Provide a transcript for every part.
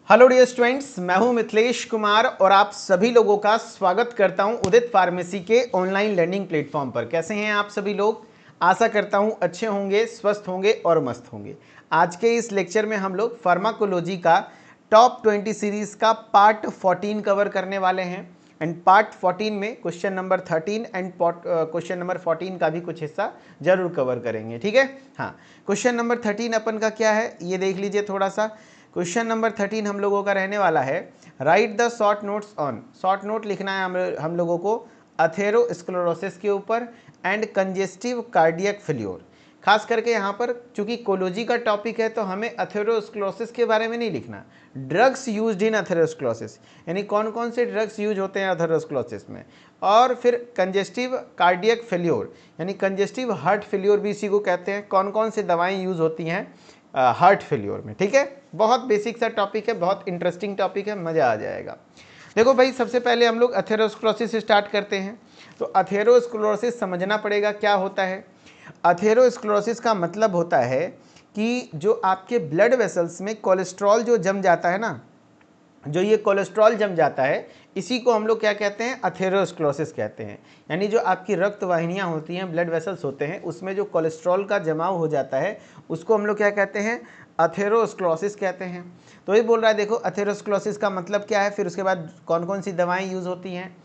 Hello dear students, मैं हूं मिथिलेश कुमार और आप सभी लोगों का स्वागत करता हूं उदित फार्मेसी के ऑनलाइन लर्निंग प्लेटफॉर्म पर। कैसे हैं आप सभी लोग? आशा करता हूं अच्छे होंगे, स्वस्थ होंगे और मस्त होंगे। आज के इस लेक्चर में हम लोग फार्माकोलॉजी का टॉप 20 सीरीज का पार्ट 14 कवर करने वाले हैं एंड पार्ट 14 में question number 13 and question number 14 का भी कुछ हिस्सा जरूर कवर करेंगे। ठीक है, हाँ। क्वेश्चन नंबर 13 अपन का क्या है ये देख लीजिए थोड़ा सा। क्वेश्चन नंबर 13 हम लोगों का रहने वाला है, right the short notes on. Short note लिखना है हम लोगों को अथेरोस्क्लेरोसिस के ऊपर एंड कंजेस्टिव कार्डियक फेल्योर। खास करके यहाँ पर चूंकि कोलोजी का टॉपिक है तो हमें अथेरोस्क्लेरोसिस के बारे में नहीं लिखना, ड्रग्स यूज्ड इन अथेरोस्क्लेरोसिस, यानी कौन कौन से ड्रग्स यूज होते हैं अथेरोस्क्लेरोसिस में। और फिर कंजेस्टिव कार्डियक फेल्योर यानी कंजेस्टिव हार्ट फेल्योर भी इसी को कहते हैं, कौन कौन से दवाएं यूज होती हैं हार्ट फेल्योर में। ठीक है, बहुत बेसिक सा टॉपिक है, बहुत इंटरेस्टिंग टॉपिक है, मज़ा आ जाएगा। देखो भाई, सबसे पहले हम लोग अथेरोस्क्लेरोसिस से स्टार्ट करते हैं। तो अथेरोस्क्लेरोसिस समझना पड़ेगा क्या होता है। अथेरोस्क्लेरोसिस का मतलब होता है कि जो आपके ब्लड वेसल्स में कोलेस्ट्रॉल जो जम जाता है ना, जो ये कोलेस्ट्रॉल जम जाता है, इसी को हम लोग क्या कहते हैं, अथेरोस्क्लेरोसिस कहते हैं। यानी जो आपकी रक्त वाहिनियाँ होती हैं, ब्लड वेसल्स होते हैं, उसमें जो कोलेस्ट्रॉल का जमाव हो जाता है उसको हम लोग क्या कहते हैं, अथेरोस्क्लेरोसिस कहते हैं। तो ये बोल रहा है, देखो अथेरोस्क्लेरोसिस का मतलब क्या है, फिर उसके बाद कौन कौन सी दवाएं यूज होती हैं।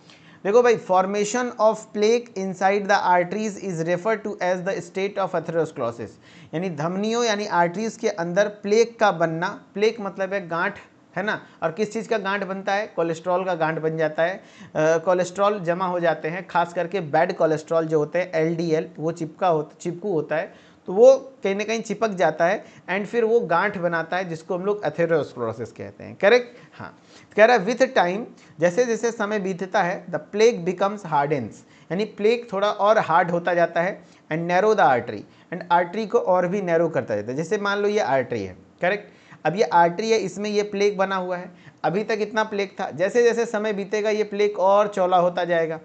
देखो भाई, formation of plaque inside the arteries is refer to as the state of atherosclerosis, यानी धमनियों यानी आर्टरीज के अंदर प्लेक का बनना। प्लेक मतलब है गांठ, है ना। और किस चीज़ का गांठ बनता है, कोलेस्ट्रॉल का गांठ बन जाता है। कोलेस्ट्रॉल जमा हो जाते हैं, खास करके बैड कोलेस्ट्रॉल जो होते हैं एलडीएल, वो चिपकू होता है, तो वो कहीं ना कहीं चिपक जाता है एंड फिर वो गांठ बनाता है, जिसको हम लोग अथेरोस्क्लेरोसिस कहते हैं। करेक्ट, हाँ। कह रहा है विथ टाइम, जैसे जैसे समय बीतता है, द प्लेक बिकम्स हार्डेंस, यानी प्लेक थोड़ा और हार्ड होता जाता है and narrow the artery, and artery को और भी नैरो करता जाता है। जैसे मान लो ये आर्टरी है, करेक्ट। अब ये आर्टरी है, इसमें ये प्लेक बना हुआ है, अभी तक इतना प्लेक था, जैसे जैसे समय बीतेगा ये प्लेक और चौड़ा होता जाएगा।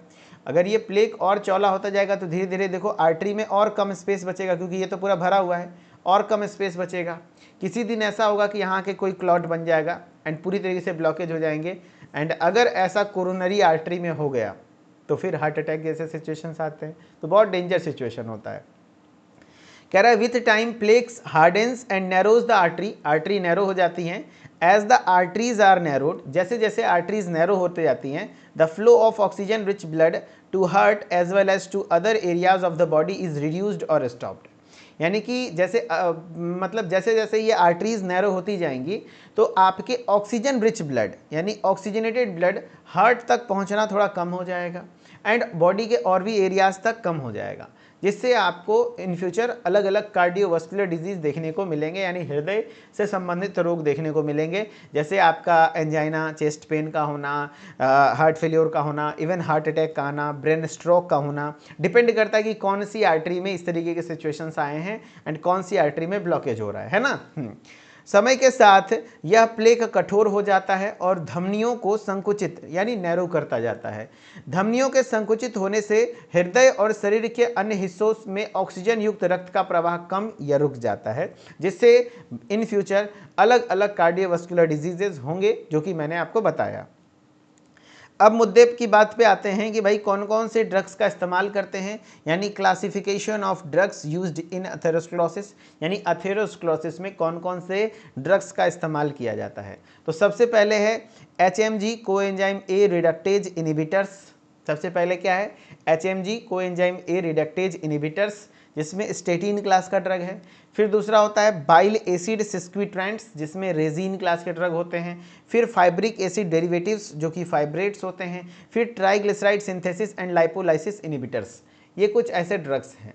अगर ये प्लेक और चौड़ा होता जाएगा तो धीरे धीरे देखो आर्टरी में और कम स्पेस बचेगा, क्योंकि ये तो पूरा भरा हुआ है, और कम स्पेस बचेगा। किसी दिन ऐसा होगा कि यहाँ के कोई क्लॉट बन जाएगा एंड पूरी तरीके से ब्लॉकेज हो जाएंगे, एंड अगर ऐसा कोरोनरी आर्टरी में हो गया तो फिर हार्ट अटैक जैसे सिचुएशंस आते हैं, तो बहुत डेंजर सिचुएशन होता है। कह रहा है with time plaques harden and narrows the artery, artery narrow हो जाती हैं। As the arteries are narrowed, जैसे जैसे आर्टरीज नैरो होते जाती हैं, the flow of oxygen rich blood to heart as well as to other areas of the body is reduced और stopped. यानी कि जैसे मतलब जैसे जैसे ये आर्टरीज नैरो होती जाएंगी तो आपके ऑक्सीजन रिच ब्लड यानी ऑक्सीजनेटेड ब्लड हार्ट तक पहुंचना थोड़ा कम हो जाएगा एंड बॉडी के और भी एरियाज तक कम हो जाएगा, जिससे आपको इन फ्यूचर अलग अलग कार्डियोवास्कुलर डिजीज देखने को मिलेंगे, यानी हृदय से संबंधित रोग देखने को मिलेंगे, जैसे आपका एंजाइना, चेस्ट पेन का होना, हार्ट फेलियर का होना, इवन हार्ट अटैक का आना, ब्रेन स्ट्रोक का होना। डिपेंड करता है कि कौन सी आर्टरी में इस तरीके के सिचुएशंस आए हैं एंड कौन सी आर्टरी में ब्लॉकेज हो रहा है ना। समय के साथ यह प्लेक कठोर हो जाता है और धमनियों को संकुचित यानी नैरो करता जाता है। धमनियों के संकुचित होने से हृदय और शरीर के अन्य हिस्सों में ऑक्सीजन युक्त रक्त का प्रवाह कम या रुक जाता है, जिससे इन फ्यूचर अलग अलग कार्डियोवास्कुलर डिजीजेज होंगे, जो कि मैंने आपको बताया। अब मुद्दे की बात पे आते हैं कि भाई कौन कौन से ड्रग्स का इस्तेमाल करते हैं, यानी classification of drugs used in atherosclerosis, यानी अथेरोस्क्लेरोसिस में कौन कौन से ड्रग्स का इस्तेमाल किया जाता है। तो सबसे पहले है HMG coenzyme A reductase inhibitors. सबसे पहले क्या है, HMG coenzyme A reductase inhibitors, जिसमें स्टेटिन क्लास का ड्रग है। फिर दूसरा होता है बाइल एसिड सिस्क्विट्रांट्स, जिसमें रेजिन क्लास के ड्रग होते हैं। फिर फाइब्रिक एसिड डेरिवेटिव्स, जो कि फाइब्रेट्स होते हैं। फिर triglyceride synthesis and lipolysis inhibitors. ये कुछ ऐसे ड्रग्स हैं।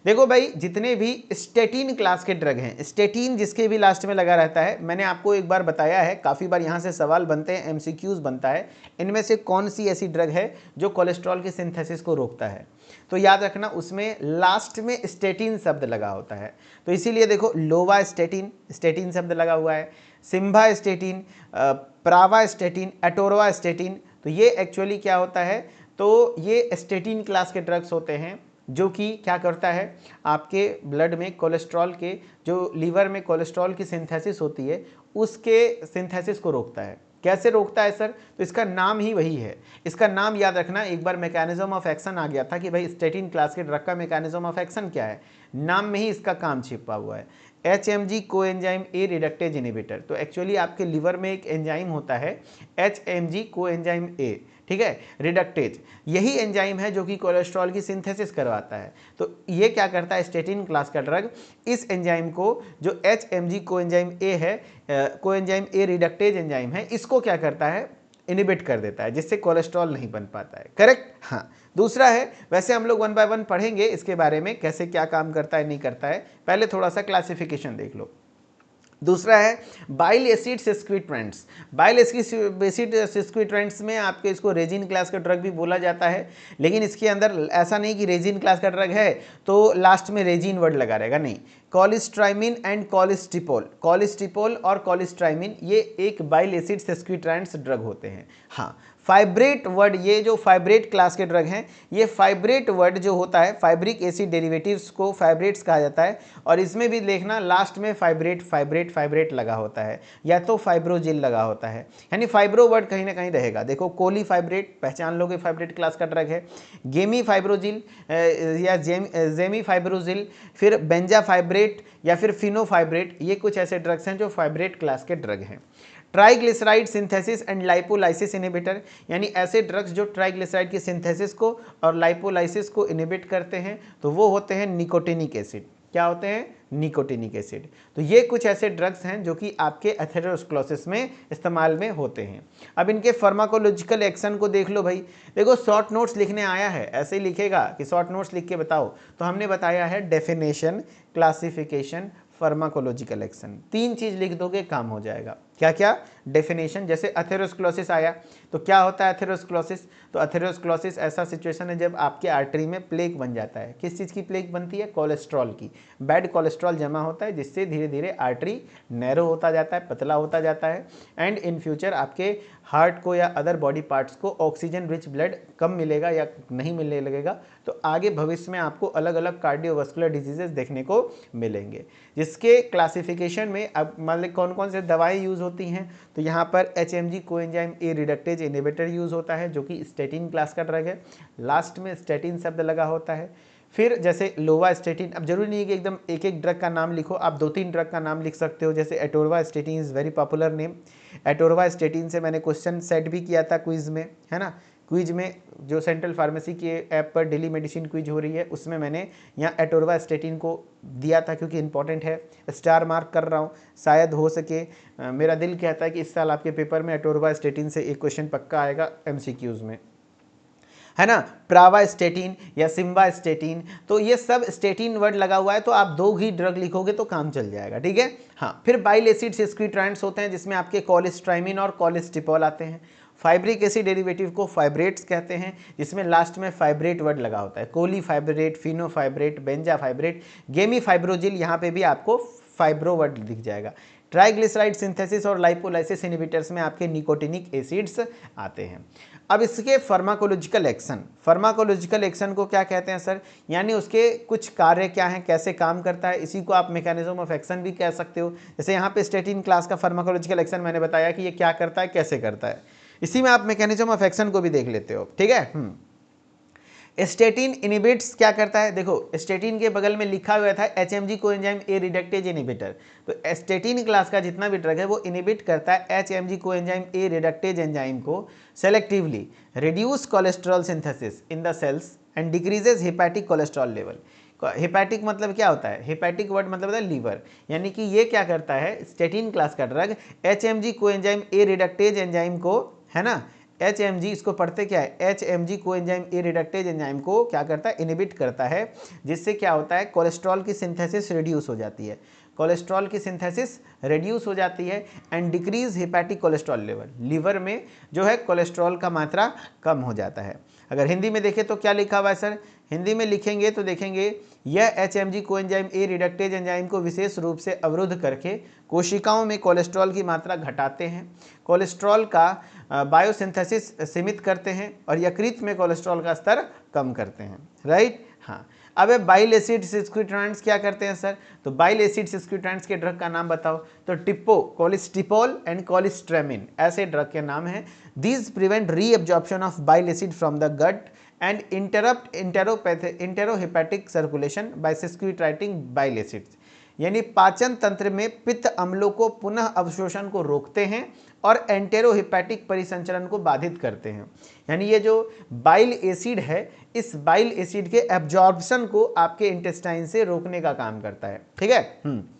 देखो भाई, जितने भी स्टेटिन क्लास के ड्रग हैं, स्टेटिन जिसके भी लास्ट में लगा रहता है, मैंने आपको एक बार बताया है, काफ़ी बार यहाँ से सवाल बनते हैं, MCQs बनता है, इनमें से कौन सी ऐसी ड्रग है जो कोलेस्ट्रॉल की सिंथेसिस को रोकता है। तो याद रखना, उसमें लास्ट में स्टेटिन शब्द लगा होता है। तो इसीलिए देखो, लोवा स्टेटिन, स्टेटिन शब्द लगा हुआ है, सिम्भा स्टेटिन, प्रावा स्टेटिन, एटोरवा स्टेटिन। तो ये एक्चुअली क्या होता है, तो ये स्टेटिन क्लास के ड्रग्स होते हैं, जो कि क्या करता है, आपके ब्लड में कोलेस्ट्रॉल के, जो लीवर में कोलेस्ट्रॉल की सिंथेसिस होती है उसके सिंथेसिस को रोकता है। कैसे रोकता है सर? तो इसका नाम ही वही है। इसका नाम याद रखना, एक बार मैकेनिज्म ऑफ एक्शन आ गया था कि भाई स्टेटिन क्लास के ड्रग का मैकेनिज्म ऑफ एक्शन क्या है, नाम में ही इसका काम छिपा हुआ है, HMG coenzyme A reductase inhibitor. तो एक्चुअली आपके लिवर में एक एंजाइम होता है HMG कोएंजाइम ए, ठीक है, रिडक्टेज, यही एंजाइम है जो कि कोलेस्ट्रॉल की सिंथेसिस करवाता है। तो ये क्या करता है, स्टेटिन क्लास का ड्रग इस एंजाइम को, जो HMG कोएंजाइम ए है, कोएंजाइम ए रिडक्टेज एंजाइम है, इसको क्या करता है, इनिबिट कर देता है, जिससे कोलेस्ट्रॉल नहीं बन पाता है। करेक्ट? हाँ। दूसरा है, वैसे हम लोग 1 बाय 1 पढ़ेंगे इसके बारे में, कैसे क्या काम करता है नहीं करता है, पहले थोड़ा सा क्लासिफिकेशन देख लो। दूसरा है बाइल एसिड सिस्क्विट्रेंट्स। बाइल एसिड सिस्क्विट्रेंट्स में आपके इसको रेजिन क्लास का ड्रग भी बोला जाता है, लेकिन इसके अंदर ऐसा नहीं कि रेजिन क्लास का ड्रग है तो लास्ट में रेजिन वर्ड लगा रहेगा, नहीं। कॉलिस्ट्राइमिन एंड कॉलिस्टिपोल और कॉलिस्ट्राइमिन ये एक बाइल एसिड सिस्क्विट्रेंट्स ड्रग होते हैं। हाँ, फाइब्रेट वर्ड, ये जो फाइब्रेट क्लास के ड्रग हैं, ये फाइब्रेट वर्ड जो होता है, फाइब्रिक एसिड डेरिवेटिव्स को फाइब्रेट्स कहा जाता है, और इसमें भी देखना लास्ट में फाइब्रेट लगा होता है, या तो फाइब्रोजिल लगा होता है, यानी फाइब्रो वर्ड कहीं ना कहीं रहेगा। देखो कोली फाइब्रेट पहचान लोगे, फाइब्रेट क्लास का ड्रग है। गेमी फाइब्रोजिल या जेमी फाइब्रोजिल, फिर बेंजा फाइब्रेट या फिर फिनोफाइब्रेट, ये कुछ ऐसे ड्रग्स हैं जो फाइब्रेट क्लास के ड्रग हैं। Triglyceride synthesis and lipolysis inhibitor, यानी ऐसे ड्रग्स जो ट्राइग्लिसराइड की सिंथेसिस को और लाइपोलाइसिस को इनिबिट करते हैं, तो वो होते हैं निकोटिनिक एसिड। क्या होते हैं? Nicotinic acid. तो ये कुछ ऐसे ड्रग्स हैं जो कि आपके एथेरोस्क्लेरोसिस में इस्तेमाल में होते हैं। अब इनके फार्माकोलॉजिकल एक्शन को देख लो भाई। देखो शॉर्ट नोट्स लिखने आया है, ऐसे ही लिखेगा कि शॉर्ट नोट्स लिख के बताओ, तो हमने बताया है डेफिनेशन, क्लासिफिकेशन, फार्माकोलॉजिकल एक्शन, 3 चीज लिख दोगे काम हो जाएगा। क्या क्या? डेफिनेशन, जैसे एथेरोस्क्लेरोसिस आया तो क्या होता है एथेरोस्क्लेरोसिस? तो एथेरोस्क्लेरोसिस ऐसा सिचुएशन है जब आपके आर्टरी में प्लेग बन जाता है। किस चीज़ की प्लेग बनती है? कोलेस्ट्रॉल की। बैड कोलेस्ट्रॉल जमा होता है, जिससे धीरे धीरे आर्टरी नैरो होता जाता है, पतला होता जाता है, एंड इन फ्यूचर आपके हार्ट को या अदर बॉडी पार्ट्स को ऑक्सीजन रिच ब्लड कम मिलेगा या नहीं मिलने लगेगा, तो आगे भविष्य में आपको अलग अलग कार्डियोवास्कुलर डिजीजेस देखने को मिलेंगे। जिसके क्लासिफिकेशन में अब मतलब कौन कौन से दवाएं यूज़ होती हैं, तो यहाँ पर HMG coenzyme A reductase inhibitor use होता है, जो कि स्टेटिन क्लास का ड्रग है, लास्ट में स्टेटिन शब्द लगा होता है। फिर जैसे लोवास्टेटिन, अब जरूरी नहीं है कि एकदम एक एक ड्रग का नाम लिखो, आप 2-3 ड्रग का नाम लिख सकते हो, जैसे atorvastatin is very popular name. Atorvastatin से मैंने क्वेश्चन सेट भी किया था क्विज में, है ना, क्विज में जो सेंट्रल फार्मेसी के ऐप पर डेली मेडिसिन क्विज हो रही है, उसमें मैंने यहाँ एटोरवास्टेटिन को दिया था क्योंकि इंपॉर्टेंट है, स्टार मार्क कर रहा हूँ, शायद हो सके। मेरा दिल कहता है कि इस साल आपके पेपर में एटोरवास्टेटिन से एक क्वेश्चन पक्का आएगा MCQs में, है ना। प्रावास्टेटिन या सिम्वास्टेटिन, तो ये सब स्टेटिन वर्ड लगा हुआ है, तो आप 2 ही ड्रग लिखोगे तो काम चल जाएगा, ठीक है। हाँ, फिर बाइल एसिड सिस्क्विट्रेंट्स होते हैं, जिसमें आपके कॉलिस्ट्राइमिन और कॉलिस्टिपोल आते हैं। फाइब्रिक एसिड डेरिवेटिव को फाइब्रेट्स कहते हैं, जिसमें लास्ट में फाइब्रेट वर्ड लगा होता है। कोली फाइब्रेट, फिनोफाइब्रेट, बेंजा फाइब्रेट, गेमी फाइब्रोजिल, यहाँ पे भी आपको फाइब्रो वर्ड दिख जाएगा। ट्राइग्लिसराइड सिंथेसिस और लाइपोलाइसिस इनिबिटर्स में आपके निकोटिनिक एसिड्स आते हैं। अब इसके फार्माकोलॉजिकल एक्शन, फार्माकोलॉजिकल एक्शन को क्या कहते हैं सर? यानी उसके कुछ कार्य क्या हैं, कैसे काम करता है, इसी को आप मैकेनिज्म ऑफ एक्शन भी कह सकते हो। जैसे यहाँ पे स्टेटिन क्लास का फार्माकोलॉजिकल एक्शन मैंने बताया कि ये क्या करता है, कैसे करता है, इसी में आप मैकेनिज्म ऑफ एक्शन को भी देख लेते हो, ठीक है। स्टेटिन इनिबिट्स क्या करता है? देखो स्टेटिन के बगल में लिखा हुआ था HMG coenzyme A reductase inhibitor, तो स्टेटिन क्लास का जितना भी ड्रग है वो इनिबिट करता है HMG coenzyme A reductase enzyme को selectively, reduce cholesterol synthesis in the cells and decreases hepatic cholesterol level. Hepatic मतलब क्या होता है? हेपेटिक वर्ड मतलब होता है लीवर, यानी कि ये क्या करता है, स्टेटिन क्लास का drug HMG coenzyme A reductase enzyme को, है ना, HMG, इसको पढ़ते क्या है, HMG coenzyme A reductase enzyme को क्या करता है, इनिबिट करता है, जिससे क्या होता है, कोलेस्ट्रॉल की सिंथेसिस रिड्यूस हो जाती है, कोलेस्ट्रॉल की सिंथेसिस रिड्यूस हो जाती है, and decrease hepatic cholesterol level, liver में जो है कोलेस्ट्रॉल का मात्रा कम हो जाता है। अगर हिंदी में देखें तो क्या लिखा हुआ है सर? हिंदी में लिखेंगे तो देखेंगे यह HMG coenzyme A reductase enzyme को विशेष रूप से अवरुद्ध करके कोशिकाओं में कोलेस्ट्रॉल की मात्रा घटाते हैं, कोलेस्ट्रॉल का बायोसिंथेसिस सीमित करते हैं और यकृत में कोलेस्ट्रॉल का स्तर कम करते हैं, राइट। हाँ, अब बाइल एसिड सिस्क्यूट्रांट्स क्या करते हैं सर? तो बाइल एसिड सिस्क्यूट्रांट्स के ड्रग का नाम बताओ। तो टिप्पो, कोलेस्टिपोल एंड कोलेस्ट्रेमिन ऐसे ड्रग के नाम हैं। These prevent reabsorption of bile acid from the gut and interrupt enterohepatic circulation by sequestrating bile acids. यानी पाचन तंत्र में पित्त अम्लों को पुनः अवशोषण को रोकते हैं और एंटेरोहिपैटिक परिसंचरण को बाधित करते हैं। यानी ये जो बाइल एसिड है, इस बाइल एसिड के एब्जॉर्प्शन को आपके इंटेस्टाइन से रोकने का काम करता है। ठीक है।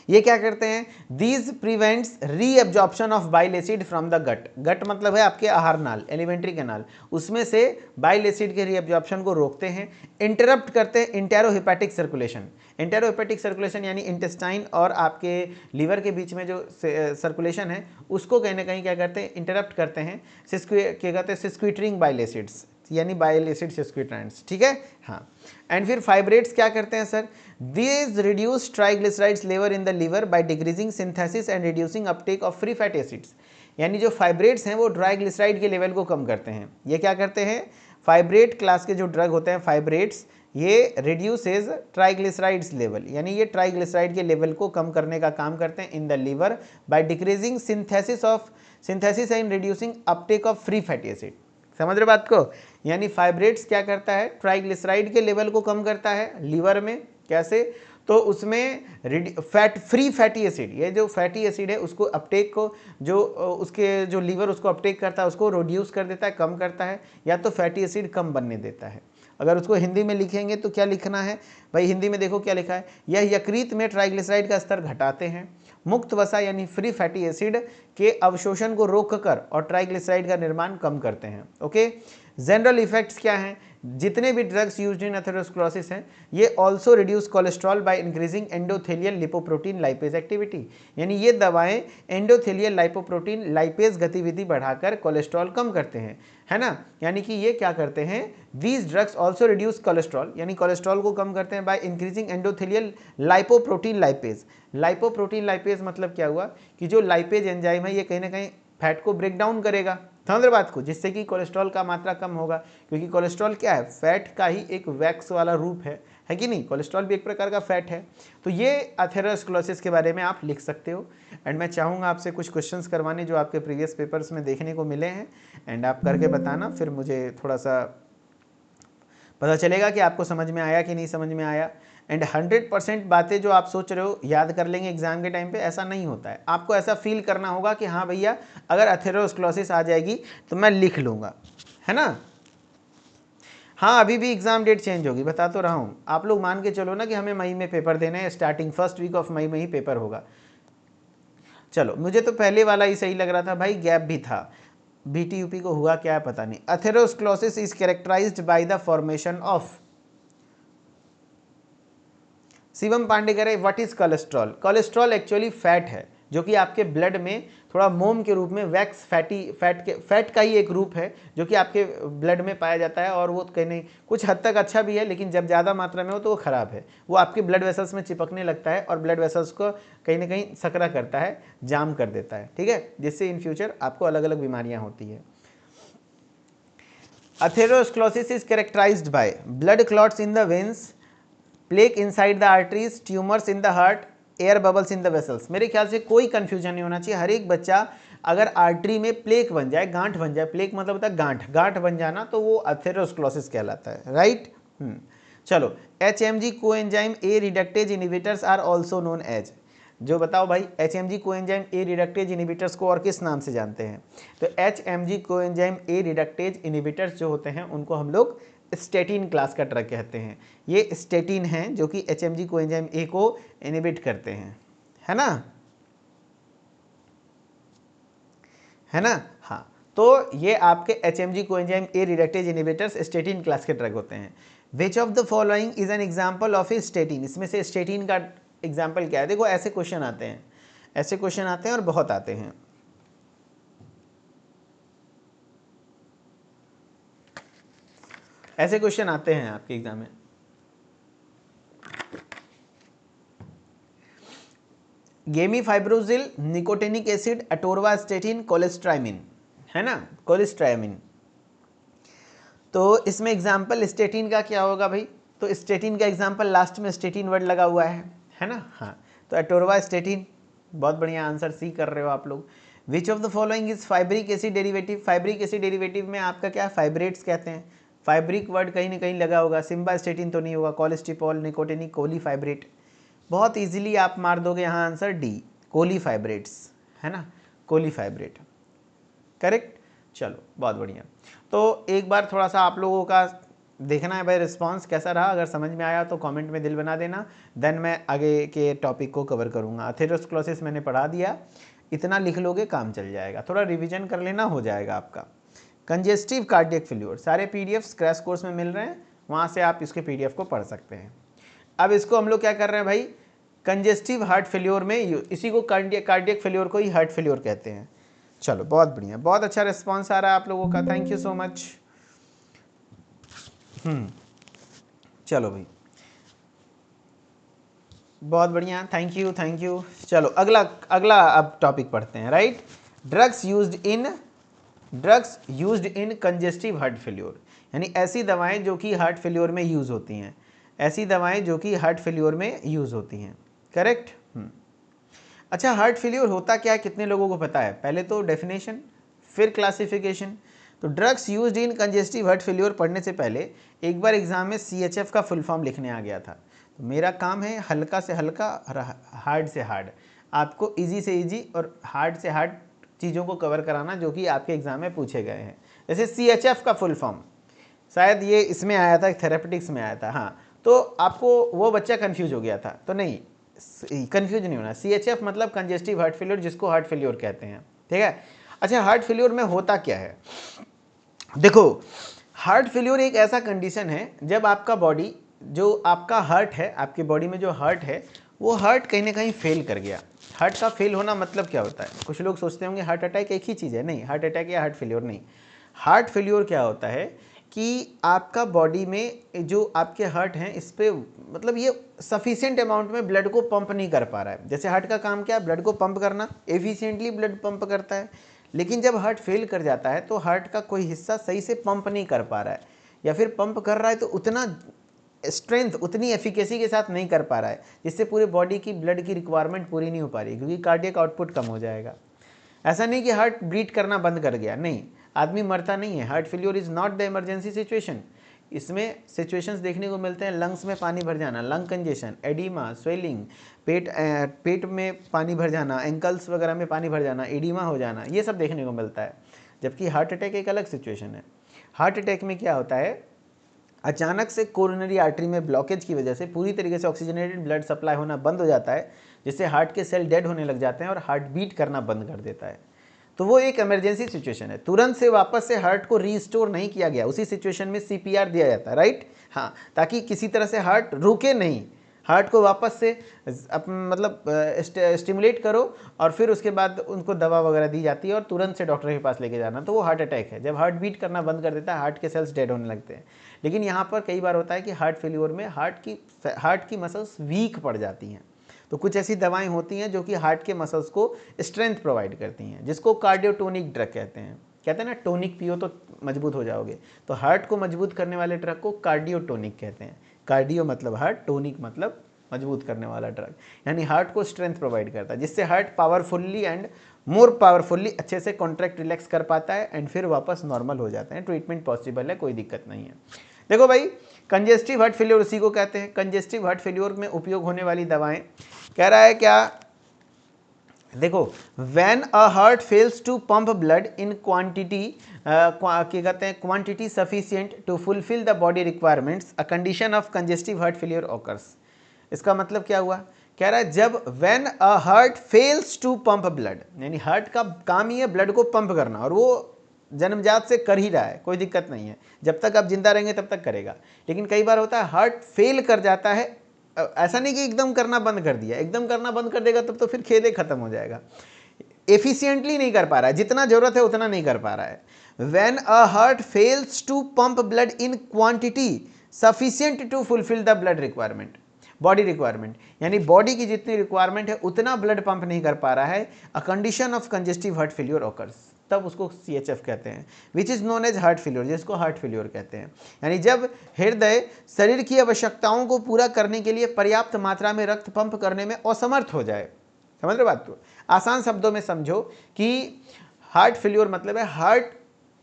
ये क्या करते हैं? These prevents reabsorption of bile acid from the gut. Gut मतलब है आपके आहार नाल, एलिमेंट्री कैनाल, उसमें से बाइल एसिड के रीअब्जॉर्प्शन को रोकते हैं, इंटरप्ट करते हैं इंटेरोहिपैटिक सर्कुलेशन। इंटेरोहिपैटिक सर्कुलेशन यानी इंटेस्टाइन और आपके लीवर के बीच में जो सर्कुलेशन है उसको कहीं ना कहीं क्या करते हैं? इंटरप्ट करते हैं। क्या कहते हैं? सिस्क्यूटरिंग बाइल एसिड्स, यानी बाइल एसिड सिस्क्यूट्रांट्स। ठीक है। हाँ, एंड फिर फाइब्रेट्स क्या करते हैं sir? These reduce triglycerides level in the liver by decreasing synthesis and reducing uptake of free fatty acids. यानी जो फाइब्रेट्स हैं वो ट्राइग्लिसराइड के लेवल को कम करते हैं। ये क्या करते हैं? फाइब्रेट क्लास के जो ड्रग होते हैं फाइब्रेट्स, ये रिड्यूसेज ट्राइग्लिसराइड्स लेवल, यानी ये ट्राइग्लिसराइड के लेवल को कम करने का काम करते हैं in the liver by decreasing synthesis and reducing uptake of free fatty acid. समझ रहे बात को? यानी फाइब्रेट्स क्या करता है? ट्राइग्लिसराइड के लेवल को कम करता है लीवर में। कैसे? तो उसमें फ्री फैटी एसिड, ये जो फैटी एसिड है उसको अपटेक को, जो उसके जो लीवर उसको अपटेक करता है उसको रिड्यूस कर देता है, कम करता है, या तो फैटी एसिड कम बनने देता है। अगर उसको हिंदी में लिखेंगे तो क्या लिखना है भाई? हिंदी में देखो क्या लिखा है, यह यकृत में ट्राइग्लिसराइड का स्तर घटाते हैं, मुक्त वसा यानी फ्री फैटी एसिड के अवशोषण को रोककर और ट्राइग्लिसराइड का निर्माण कम करते हैं। ओके, जनरल इफेक्ट्स क्या हैं? जितने भी ड्रग्स यूज्ड इन एथेरोस्क्लेरोसिस हैं ये also reduce cholesterol by increasing endothelial lipoprotein lipase activity. यानी ये दवाएं एंडोथेलियल लाइपोप्रोटीन लाइपेज गतिविधि बढ़ाकर कोलेस्ट्रॉल कम करते हैं, है ना? यानी कि ये क्या करते हैं? These drugs also reduce cholesterol, यानी कोलेस्ट्रॉल को कम करते हैं by increasing endothelial lipoprotein lipase. Lipoprotein lipase मतलब क्या हुआ कि जो लाइपेज एंजाइम है ये कहीं ना कहीं फैट को ब्रेक डाउन करेगा, समझ रहे बात को, जिससे कि कोलेस्ट्रॉल का मात्रा कम होगा। क्योंकि कोलेस्ट्रॉल क्या है? फैट का ही एक वैक्स वाला रूप है कि नहीं? कोलेस्ट्रॉल भी एक प्रकार का फैट है। तो ये एथेरोस्क्लेरोसिस के बारे में आप लिख सकते हो। एंड मैं चाहूँगा आपसे कुछ क्वेश्चंस करवाने जो आपके प्रीवियस पेपर्स में देखने को मिले हैं, एंड आप करके बताना, फिर मुझे थोड़ा सा पता चलेगा कि आपको समझ में आया कि नहीं समझ में आया। एंड 100% बातें जो आप सोच रहे हो याद कर लेंगे एग्जाम के टाइम पे, ऐसा नहीं होता है। आपको ऐसा फील करना होगा कि हाँ भैया अगर एथेरोस्क्लेरोसिस आ जाएगी तो मैं लिख लूँगा, है ना? हाँ, अभी भी एग्जाम डेट चेंज होगी, बता तो रहा हूँ। आप लोग मान के चलो ना कि हमें मई में पेपर देने हैं, स्टार्टिंग फर्स्ट वीक ऑफ मई में ही पेपर होगा। चलो, मुझे तो पहले वाला ही सही लग रहा था भाई, गैप भी था। बीटीयूपी को हुआ क्या है पता नहीं। Atherosclerosis is characterized by the formation of, Shivam Pandey कह रहे what is cholesterol? Cholesterol actually fat है जो कि आपके ब्लड में थोड़ा मोम के रूप में वैक्स फैट का ही एक रूप है जो कि आपके ब्लड में पाया जाता है। और वो कहीं नहीं कुछ हद तक अच्छा भी है, लेकिन जब ज़्यादा मात्रा में हो तो वो ख़राब है। वो आपके ब्लड वेसल्स में चिपकने लगता है और ब्लड वेसल्स को कहीं ना कहीं सकरा करता है, जाम कर देता है, ठीक है, जिससे इन फ्यूचर आपको अलग अलग बीमारियाँ होती है। Atherosclerosis is characterized by blood clots in the veins, plaque inside the arteries, tumours in the heart, air bubbles in the vessels. मेरे ख्याल से कोई कंफ्यूजन नहीं होना चाहिए। हर एक बच्चा अगर आर्टरी में प्लेक बन जाए, गांठ बन जाए, प्लेक मतलब होता है गांठ, गांठ बन जाना, तो वो एथेरोस्क्लेरोसिस कहलाता है, राइट। चलो, HMG coenzyme A reductase inhibitors are also known as, जो बताओ भाई HMG coenzyme A reductase inhibitors को और किस नाम से जानते हैं? तो HMG coenzyme A reductase inhibitors जो होते हैं उनको हम लोग स्टेटिन क्लास का ड्रग कहते हैं। ये स्टेटिन हैं जो कि HMG कोएंजाइम ए को इनहिबिट करते हैं, है ना, है ना? हाँ, तो ये आपके HMG coenzyme A reductase inhibitors statin class के ड्रग होते हैं। Which of the following is an example of A statin? इसमें से स्टेटिन का एग्जाम्पल क्या है? देखो ऐसे क्वेश्चन आते हैं, ऐसे क्वेश्चन आते हैं और बहुत आते हैं। ऐसे क्वेश्चन आते हैं आपके एग्जाम में। गेमीफाइब्रोजिल, निकोटिनिक एसिड, अटोरवास्टेटिन, कोलेस्ट्राइमिन, है ना, कोलेस्ट्राइमिन। तो इसमें एग्जाम्पल स्टेटिन का क्या होगा भाई, तो स्टेटिन का एग्जाम्पल लास्ट में स्टेटिन वर्ड लगा हुआ है ना। हाँ, तो एटोरवा स्टेटिन, बहुत बढ़िया आंसर सी कर रहे हो आप लोग। Which of the following is fabric acid derivative, fabric acid derivative में आपका क्या फाइब्रेट्स कहते हैं, फाइब्रिक वर्ड कहीं ना कहीं लगा होगा, सिम्बास्टेटिन तो नहीं होगा, कोलेस्टिपॉल, निकोटिनिक, कोलीफाइब्रेट, बहुत इजीली आप मार दोगे यहाँ आंसर डी, कोलीफाइब्रेट्स, है ना, कोलीफाइब्रेट, करेक्ट। चलो बहुत बढ़िया। तो एक बार थोड़ा सा आप लोगों का देखना है भाई रिस्पांस कैसा रहा, अगर समझ में आया तो कमेंट में दिल बना देना, देन मैं आगे के टॉपिक को कवर करूँगा। अथेरोस्क्लेरोसिस मैंने पढ़ा दिया, इतना लिख लोगे काम चल जाएगा, थोड़ा रिवीजन कर लेना हो जाएगा आपका। कंजेस्टिव कार्डियक फेल्योर, सारे पीडीएफ्स क्रैश कोर्स में मिल रहे हैं, वहाँ से आप इसके पीडीएफ को पढ़ सकते हैं। अब इसको हम लोग क्या कर रहे हैं भाई, कंजेस्टिव हार्ट फेल्योर में, इसी को कार्डियक फेल्योर को ही हार्ट फेल्योर कहते हैं। चलो बहुत बढ़िया, बहुत अच्छा रिस्पॉन्स आ रहा है आप लोगों का, थैंक यू सो मच। चलो भाई बहुत बढ़िया, थैंक यू थैंक यू। चलो अगला अब टॉपिक पढ़ते हैं, right. Drugs used in congestive heart failure, यानी ऐसी दवाएं जो कि हार्ट फेल्योर में यूज होती हैं, ऐसी दवाएं जो कि हार्ट फेल्योर में यूज होती हैं, करेक्ट। अच्छा, हार्ट फेल्योर होता क्या है, कितने लोगों को पता है, पहले तो डेफिनेशन फिर क्लासिफिकेशन। तो drugs used in congestive heart failure पढ़ने से पहले एक बार एग्जाम में CHF का फुल फॉर्म लिखने आ गया था, तो मेरा काम है हल्का से हल्का और हार्ड से हार्ड, आपको इजी से इजी और हार्ड से हार्ड चीज़ों को कवर कराना जो कि आपके एग्जाम में पूछे गए हैं। जैसे CHF का फुल फॉर्म शायद ये इसमें आया था, थेरेपेटिक्स में आया था, हाँ, तो आपको वो बच्चा कंफ्यूज हो गया था, तो नहीं, कंफ्यूज नहीं होना। CHF मतलब कंजेस्टिव हार्ट फेल्योर, जिसको हार्ट फेल्योर कहते हैं, ठीक है। अच्छा, हार्ट फेल्योर में होता क्या है, देखो, हार्ट फेल्योर एक ऐसा कंडीशन है जब आपका बॉडी, जो आपका हार्ट है, आपके बॉडी में जो हार्ट है, वो हार्ट कहीं ना कहीं फेल कर गया। हार्ट का फेल होना मतलब क्या होता है, कुछ लोग सोचते होंगे हार्ट अटैक एक ही चीज़ है, नहीं, हार्ट अटैक या हार्ट फेल्योर नहीं। हार्ट फेल्योर क्या होता है कि आपका बॉडी में जो आपके हार्ट हैं, इस पर मतलब ये सफिशिएंट अमाउंट में ब्लड को पंप नहीं कर पा रहा है। जैसे हार्ट का काम क्या है, ब्लड को पंप करना, एफिशिएंटली ब्लड पंप करता है, लेकिन जब हार्ट फेल कर जाता है तो हार्ट का कोई हिस्सा सही से पंप नहीं कर पा रहा है, या फिर पंप कर रहा है तो उतना स्ट्रेंथ, उतनी एफिकेसी के साथ नहीं कर पा रहा है, जिससे पूरे बॉडी की ब्लड की रिक्वायरमेंट पूरी नहीं हो पा रही, क्योंकि कार्डियक आउटपुट कम हो जाएगा। ऐसा नहीं कि हार्ट बीट करना बंद कर गया, नहीं, आदमी मरता नहीं है। Heart failure is not the emergency situation. इसमें सिचुएशंस देखने को मिलते हैं, लंग्स में पानी भर जाना, लंग कंजेशन, एडिमा, स्वेलिंग, पेट में पानी भर जाना, एंकल्स वगैरह में पानी भर जाना, एडिमा हो जाना, ये सब देखने को मिलता है। जबकि हार्ट अटैक एक अलग सिचुएशन है। हार्ट अटैक में क्या होता है, अचानक से कोरोनरी आर्टरी में ब्लॉकेज की वजह से पूरी तरीके से ऑक्सीजनेटेड ब्लड सप्लाई होना बंद हो जाता है, जिससे हार्ट के सेल डेड होने लग जाते हैं और हार्ट बीट करना बंद कर देता है। तो वो एक इमरजेंसी सिचुएशन है, तुरंत से वापस से हार्ट को रीस्टोर नहीं किया गया, उसी सिचुएशन में CPR दिया जाता है, राइट, हाँ, ताकि किसी तरह से हार्ट रुके नहीं, हार्ट को वापस से मतलब स्टिमुलेट करो, और फिर उसके बाद उनको दवा वगैरह दी जाती है और तुरंत से डॉक्टर के पास लेके जाना। तो वो हार्ट अटैक है, जब हार्ट बीट करना बंद कर देता है, हार्ट के सेल्स डेड होने लगते हैं। लेकिन यहाँ पर कई बार होता है कि हार्ट फेल्योर में हार्ट की मसल्स वीक पड़ जाती हैं, तो कुछ ऐसी दवाएं होती हैं जो कि हार्ट के मसल्स को स्ट्रेंथ प्रोवाइड करती हैं, जिसको कार्डियोटोनिक ड्रग कहते हैं। कहते हैं ना, टोनिक पियो तो मजबूत हो जाओगे, तो हार्ट को मजबूत करने वाले ड्रग को कार्डियोटोनिक कहते हैं। कार्डियो मतलब हार्ट, टोनिक मतलब मजबूत करने वाला ड्रग, यानी हार्ट को स्ट्रेंथ प्रोवाइड करता है, जिससे हार्ट पावरफुल्ली एंड मोर पावरफुल्ली अच्छे से कॉन्ट्रैक्ट रिलैक्स कर पाता है एंड फिर वापस नॉर्मल हो जाते हैं। ट्रीटमेंट पॉसिबल है, कोई दिक्कत नहीं है। देखो भाई, कंजेस्टिव हार्ट फेल्योर उसी को कहते हैं। कंजेस्टिव हार्ट फेल्योर में उपयोग होने वाली दवाएं, कह रहा है क्या, देखो, when a heart fails to pump blood in quantity, क्या कहते हैं, quantity sufficient to fulfil the body requirements, a condition of congestive heart failure occurs. इसका मतलब क्या हुआ, कह रहा है जब when a heart fails to pump blood, यानी हार्ट का काम ही है ब्लड को पंप करना, और वो जन्मजात से कर ही रहा है, कोई दिक्कत नहीं है, जब तक आप जिंदा रहेंगे तब तक करेगा। लेकिन कई बार होता है हार्ट फेल कर जाता है, ऐसा नहीं कि एकदम करना बंद कर दिया, एकदम करना बंद कर देगा तब तो फिर खेल खत्म हो जाएगा। एफिशिएंटली नहीं कर पा रहा है, जितना जरूरत है उतना नहीं कर पा रहा है। When a heart fails to pump blood in quantity sufficient to fulfil the blood requirement, body requirement, यानी बॉडी की जितनी रिक्वायरमेंट है उतना ब्लड पंप नहीं कर पा रहा है, a condition of congestive heart failure occurs, तब उसको CHF कहते हैं, which is known as heart failure, जिसको हार्ट फेल्योर कहते हैं। यानी जब हृदय शरीर की आवश्यकताओं को पूरा करने के लिए पर्याप्त मात्रा में रक्त पंप करने में असमर्थ हो जाए। समझ रहे बात को? आसान शब्दों में समझो कि हार्ट फेल्योर मतलब है हार्ट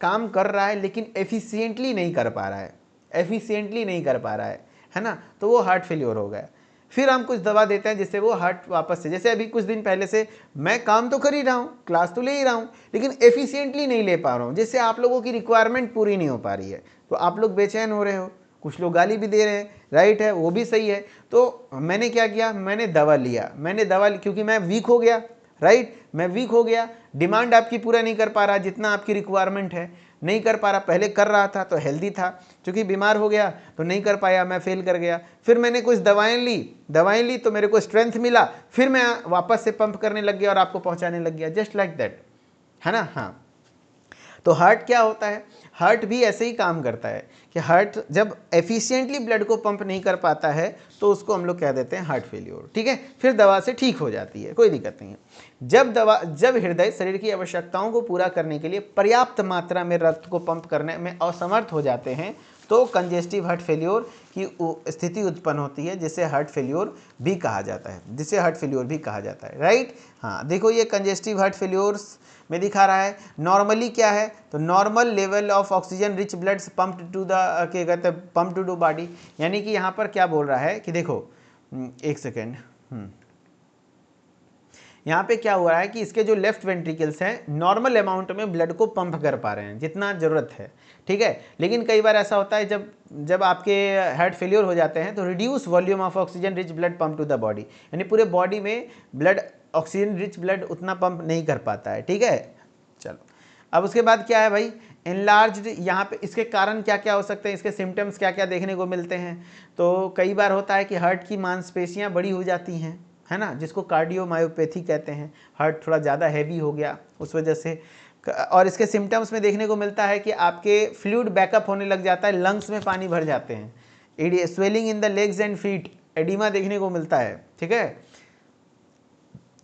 काम कर रहा है लेकिन एफिशिएंटली नहीं कर पा रहा है, एफिशिएंटली नहीं कर पा रहा है ना, तो वो हार्ट फेल्योर हो गया। फिर हम कुछ दवा देते हैं जिससे वो हार्ट वापस से, जैसे अभी कुछ दिन पहले से मैं काम तो कर ही रहा हूँ, क्लास तो ले ही रहा हूँ, लेकिन एफिशिएंटली नहीं ले पा रहा हूँ, जिससे आप लोगों की रिक्वायरमेंट पूरी नहीं हो पा रही है, तो आप लोग बेचैन हो रहे हो, कुछ लोग गाली भी दे रहे हैं, राइट है, वो भी सही है। तो मैंने क्या किया, मैंने दवा लिया, क्योंकि मैं वीक हो गया, राइट, मैं वीक हो गया, डिमांड आपकी पूरा नहीं कर पा रहा जितना आपकी रिक्वायरमेंट है, नहीं कर पा रहा, पहले कर रहा था तो हेल्दी था, क्योंकि बीमार हो गया तो नहीं कर पाया, मैं फेल कर गया। फिर मैंने कुछ दवाएं ली तो मेरे को स्ट्रेंथ मिला, फिर मैं वापस से पंप करने लग गया और आपको पहुंचाने लग गया, जस्ट लाइक दैट, है ना। हाँ, तो हार्ट क्या होता है, हार्ट भी ऐसे ही काम करता है कि हार्ट जब एफिशिएंटली ब्लड को पंप नहीं कर पाता है तो उसको हम लोग कह देते हैं हार्ट फेल्योर, ठीक है। फिर दवा से ठीक हो जाती है, कोई दिक्कत नहीं है। जब हृदय शरीर की आवश्यकताओं को पूरा करने के लिए पर्याप्त मात्रा में रक्त को पंप करने में असमर्थ हो जाते हैं तो कंजेस्टिव हार्ट फेल्योर की स्थिति उत्पन्न होती है, जिसे हार्ट फेल्योर भी कहा जाता है, राइट। हाँ, देखो ये कंजेस्टिव हार्ट फेल्योर्स में दिखा रहा है। नॉर्मली क्या है, तो normal level of oxygen rich blood pumped to the क्या कहते हैं, पंप टू बॉडी, यानी कि यहाँ पर क्या बोल रहा है कि देखो एक सेकेंड, यहाँ पे क्या हो रहा है कि इसके जो लेफ्ट वेंट्रिकल्स हैं नॉर्मल अमाउंट में ब्लड को पंप कर पा रहे हैं जितना ज़रूरत है, ठीक है। लेकिन कई बार ऐसा होता है जब आपके हार्ट फेलियर हो जाते हैं तो reduce volume of oxygen rich blood pump to the body, यानी पूरे बॉडी में ब्लड ऑक्सीजन रिच ब्लड उतना पंप नहीं कर पाता है, ठीक है। चलो, अब उसके बाद क्या है भाई, एनलार्ज्ड, यहाँ पे इसके कारण क्या क्या हो सकते हैं, इसके सिम्टम्स क्या क्या देखने को मिलते हैं। तो कई बार होता है कि हार्ट की मांसपेशियाँ बड़ी हो जाती हैं, है ना, जिसको कार्डियोमायोपैथी कहते हैं, हार्ट थोड़ा ज़्यादा हैवी हो गया उस वजह से। और इसके सिम्टम्स में देखने को मिलता है कि आपके फ्लूइड बैकअप होने लग जाता है, लंग्स में पानी भर जाते हैं, swelling in the legs and feet, oedema देखने को मिलता है, ठीक है।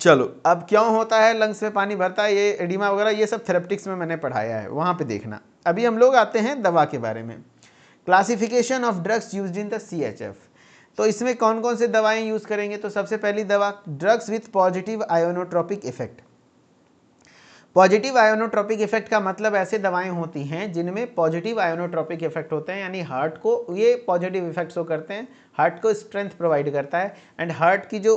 चलो, अब क्यों होता है लंग्स में पानी भरता है, ये एडिमा वगैरह, ये सब थेरेप्टिक्स में मैंने पढ़ाया है, वहाँ पे देखना। अभी हम लोग आते हैं दवा के बारे में। Classification of drugs used in the CHF, तो इसमें कौन कौन से दवाएं यूज़ करेंगे। तो सबसे पहली दवा, drugs with positive inotropic effect. Positive inotropic effect का मतलब ऐसे दवाएं होती हैं जिनमें पॉजिटिव आयोनोट्रोपिक इफेक्ट होते हैं, यानी हार्ट को ये पॉजिटिव इफेक्ट शो करते हैं, हार्ट को स्ट्रेंथ प्रोवाइड करता है, एंड हार्ट की जो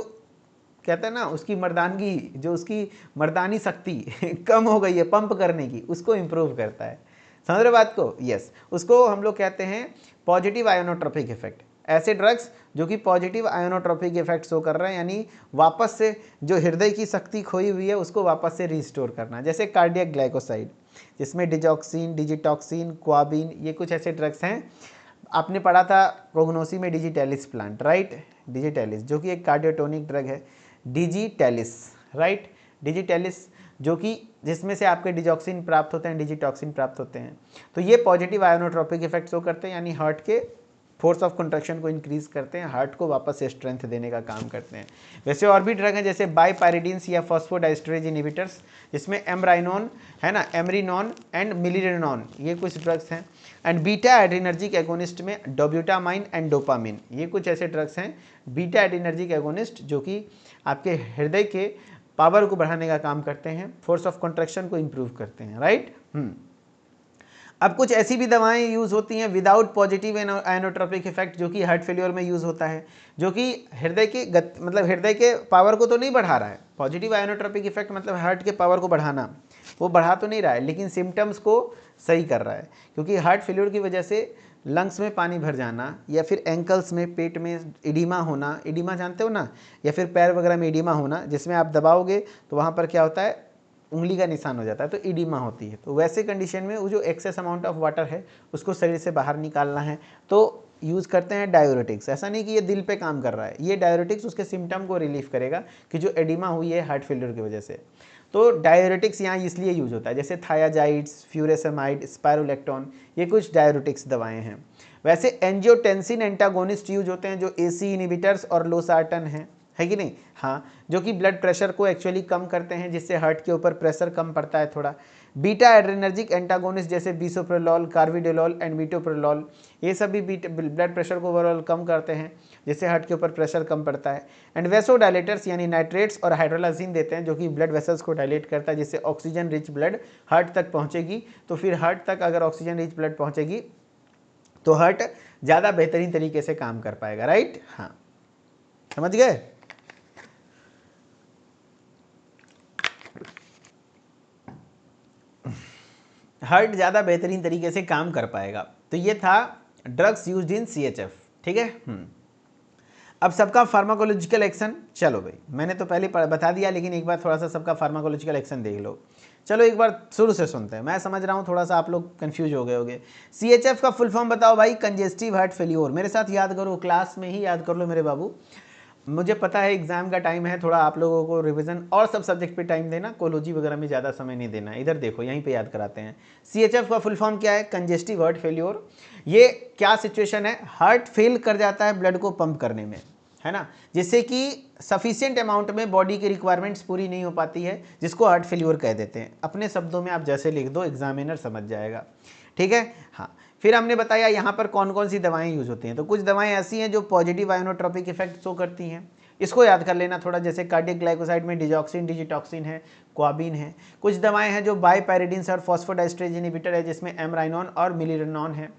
कहते हैं ना उसकी मर्दानगी, जो उसकी मर्दानी शक्ति कम हो गई है पंप करने की, उसको इम्प्रूव करता है। समझ रहे बात को? यस, उसको हम लोग कहते हैं पॉजिटिव आयोनोट्रोपिक इफेक्ट। ऐसे ड्रग्स जो कि पॉजिटिव आयोनोट्रोपिक इफेक्ट शो कर रहे हैं, यानी वापस से जो हृदय की शक्ति खोई हुई है उसको वापस से रिस्टोर करना, जैसे कार्डियक ग्लाइकोसाइड, जिसमें डिजॉक्सिन, डिजिटॉक्सिन, क्वाबिन, ये कुछ ऐसे ड्रग्स हैं। आपने पढ़ा था प्रोग्नोसी में डिजिटैलिस प्लांट, राइट, डिजिटैलिस जो कि एक कार्डियोटोनिक ड्रग है, डिजिटैलिस, राइट, डिजिटैलिस जो कि जिसमें से आपके डिजॉक्सिन प्राप्त होते हैं, डिजिटॉक्सिन प्राप्त होते हैं। तो ये पॉजिटिव आयोनोट्रोपिक इफेक्ट शो करते हैं, यानी हार्ट के फोर्स ऑफ कंट्रैक्शन को इंक्रीज करते हैं, हार्ट को वापस से स्ट्रेंथ देने का काम करते हैं। वैसे और भी ड्रग हैं जैसे बाइपायरिडीन्स या फॉस्फोडाइस्टरेज इनहिबिटर्स, जिसमें एमराइनोन है ना, एमरीनॉन एंड मिलिरिनॉन, ये कुछ ड्रग्स हैं। एंड बीटा एड्रीनर्जिक एगोनिस्ट में डोब्यूटामाइन एंड डोपामिन, ये कुछ ऐसे ड्रग्स हैं बीटा एड्रीनर्जिक एगोनिस्ट जो कि आपके हृदय के पावर को बढ़ाने का काम करते हैं, फोर्स ऑफ कंट्रैक्शन को इंप्रूव करते हैं, राइट। अब कुछ ऐसी भी दवाएं यूज़ होती हैं विदाउट पॉजिटिव आयोनोट्रोपिक इफेक्ट, जो कि हार्ट फेलियर में यूज़ होता है, जो कि हृदय के मतलब हृदय के पावर को तो नहीं बढ़ा रहा है। पॉजिटिव आयोनोट्रोपिक इफेक्ट मतलब हार्ट के पावर को बढ़ाना, वो बढ़ा तो नहीं रहा है, लेकिन सिम्टम्स को सही कर रहा है, क्योंकि हार्ट फेलियर की वजह से लंग्स में पानी भर जाना, या फिर एंकल्स में, पेट में एडिमा होना, एडिमा जानते हो ना, या फिर पैर वगैरह में एडिमा होना, जिसमें आप दबाओगे तो वहाँ पर क्या होता है, उंगली का निशान हो जाता है, तो एडिमा होती है। तो वैसे कंडीशन में वो जो एक्सेस अमाउंट ऑफ वाटर है उसको शरीर से बाहर निकालना है, तो यूज़ करते हैं डाययूरेटिक्स। ऐसा नहीं कि ये दिल पे काम कर रहा है, ये डाययूरेटिक्स उसके सिम्टम को रिलीफ करेगा कि जो एडिमा हुई है हार्ट फेलियर की वजह से। तो डाययूरेटिक्स यहाँ इसलिए यूज होता है, जैसे थायाजाइड्स, फ्यूरेसेमाइड, स्पाइरोलेक्टोन, ये कुछ डाययूरेटिक्स दवाएं हैं। वैसे एंजियोटेंसिन एंटागोनिस्ट यूज होते हैं जो एसी इनहिबिटर्स और लोसार्टन है कि नहीं, हाँ, जो कि ब्लड प्रेशर को एक्चुअली कम करते हैं, जिससे हार्ट के ऊपर प्रेशर कम पड़ता है थोड़ा। बीटा एड्रेनर्जिक एंटागोनिस्ट जैसे बिसोप्रोलॉल, कार्विडोलॉल एंड मीटोप्रोलॉल, ये सभी ब्लड प्रेशर को ओवरऑल कम करते हैं, जिससे हार्ट के ऊपर प्रेशर कम पड़ता है। एंड वेसोडाइलेटर्स यानी नाइट्रेट्स और हाइड्रोलाजिन देते हैं, जो कि ब्लड वेसल्स को डायलेट करता है, जिससे ऑक्सीजन रिच ब्लड हार्ट तक पहुंचेगी। तो फिर हार्ट तक अगर ऑक्सीजन रिच ब्लड पहुंचेगी तो हार्ट ज़्यादा बेहतरीन तरीके से काम कर पाएगा, राइट। हाँ, समझ गए। हार्ट ज़्यादा बेहतरीन तरीके से काम कर पाएगा। तो ये था ड्रग्स यूज्ड इन CHF, ठीक है। अब सबका फार्माकोलॉजिकल एक्शन, चलो भाई मैंने तो पहले बता दिया, लेकिन एक बार थोड़ा सा सबका फार्माकोलॉजिकल एक्शन देख लो। चलो एक बार शुरू से सुनते हैं, मैं समझ रहा हूँ थोड़ा सा आप लोग कंफ्यूज हो गए होंगे। CHF का फुल फॉर्म बताओ भाई, कंजेस्टिव हार्ट फेल्योर। मेरे साथ याद करो, क्लास में ही याद कर लो मेरे बाबू। मुझे पता है एग्जाम का टाइम है, थोड़ा आप लोगों को रिवीजन और सब सब्जेक्ट पे टाइम देना, कोलॉजी वगैरह में ज़्यादा समय नहीं देना। इधर देखो, यहीं पे याद कराते हैं। CHF का फुल फॉर्म क्या है? Congestive heart failure. ये क्या सिचुएशन है? हार्ट फेल कर जाता है ब्लड को पंप करने में, है ना, जिससे कि सफिशिएंट अमाउंट में बॉडी की रिक्वायरमेंट्स पूरी नहीं हो पाती है, जिसको हार्ट फेल्योर कह देते हैं। अपने शब्दों में आप जैसे लिख दो, एग्जामिनर समझ जाएगा, ठीक है। हाँ, फिर हमने बताया यहाँ पर कौन कौन सी दवाएं यूज होती हैं। तो कुछ दवाएं ऐसी हैं जो पॉजिटिव आयोनोट्रोपिक इफेक्ट शो करती हैं, इसको याद कर लेना थोड़ा, जैसे कार्डियक ग्लाइकोसाइड में डिजॉक्सिन, डिजिटॉक्सिन है, क्वाबिन है। कुछ दवाएं हैं जो बाइपैरिडीन्स और फॉस्फोडाइस्ट्रेज इनहिबिटर है, जिसमें एमराइनॉन और मिलिरनॉन है।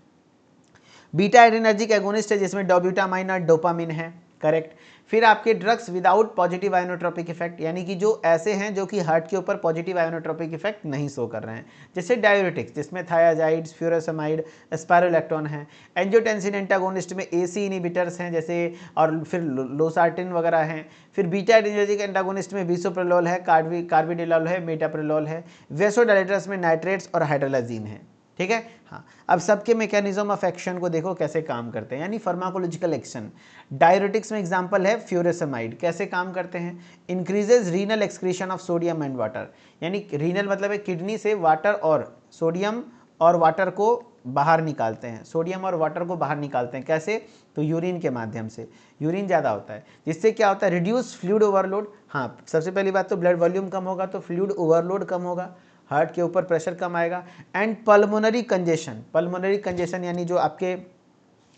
बीटा एड्रेनर्जिक एगोनिस्ट है, जिसमें डोब्यूटामाइन और डोपामिन है, करेक्ट। फिर आपके drugs without positive inotropic effect, यानी कि जो ऐसे हैं जो कि हार्ट के ऊपर पॉजिटिव आयोनोट्रोपिक इफेक्ट नहीं शो कर रहे हैं, जैसे डायूरेटिक्स जिसमें थायाजाइड्स, फ्यूरासेमाइड, स्पाइरोलैक्टोन है। एंजियोटेंसिन एंटागोनिस्ट में एसी इनहिबिटर्स हैं जैसे, और फिर लोसार्टिन वगैरह हैं। फिर बीटा एड्रेनर्जिक एंटागोनिस्ट में बिसोप्रोलॉल है, कार्बिडोलॉल है, मेटाप्रोलॉल है। वेसोडाइलेटर्स में नाइट्रेट्स और हाइड्रोलाजिन है, ठीक है। हाँ, अब सबके मैकेनिज्म ऑफ एक्शन को देखो कैसे काम करते हैं, यानी फार्माकोलॉजिकल एक्शन। डायरेटिक्स में एग्जांपल है फ्यूरेसेमाइड, कैसे काम करते हैं? Increases renal excretion of sodium and water, यानी रीनल मतलब है किडनी से वाटर और सोडियम और वाटर को बाहर निकालते हैं, सोडियम और वाटर को बाहर निकालते हैं। कैसे? तो यूरिन के माध्यम से, यूरिन ज़्यादा होता है, जिससे क्या होता है? Reduce fluid overload. हाँ, सबसे पहली बात तो ब्लड वॉल्यूम कम होगा तो फ्लूइड ओवरलोड कम होगा, हार्ट के ऊपर प्रेशर कम आएगा। And pulmonary congestion, pulmonary congestion यानी जो आपके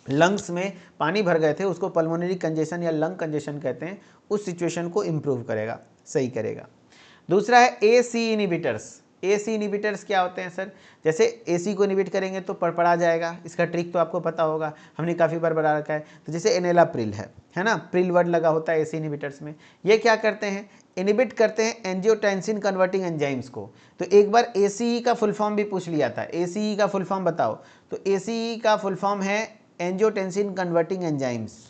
लंग्स में पानी भर गए थे उसको पल्मोनरी कंजेशन या लंग कंजेशन कहते हैं, उस सिचुएशन को इम्प्रूव करेगा, सही करेगा। दूसरा है एसी इनहिबिटर्स। एसी इनहिबिटर्स क्या होते हैं सर? जैसे एसी को इनहिबिट करेंगे तो पड़पड़ा जाएगा, इसका ट्रिक तो आपको पता होगा, हमने काफ़ी बार बता रखा है। तो जैसे एनेलाप्रिल है ना, प्रिल वर्ड लगा होता है एसी इनहिबिटर्स में। ये क्या करते हैं? इनहिबिट करते हैं एंजियोटेंसिन कन्वर्टिंग एंजाइम्स को। तो एक बार ACE का फुल फॉर्म भी पूछ लिया था, ACE का फुल फॉर्म बताओ। तो ACE का फुल फॉर्म है एंजियोटेंसिन कन्वर्टिंग एंजाइम्स,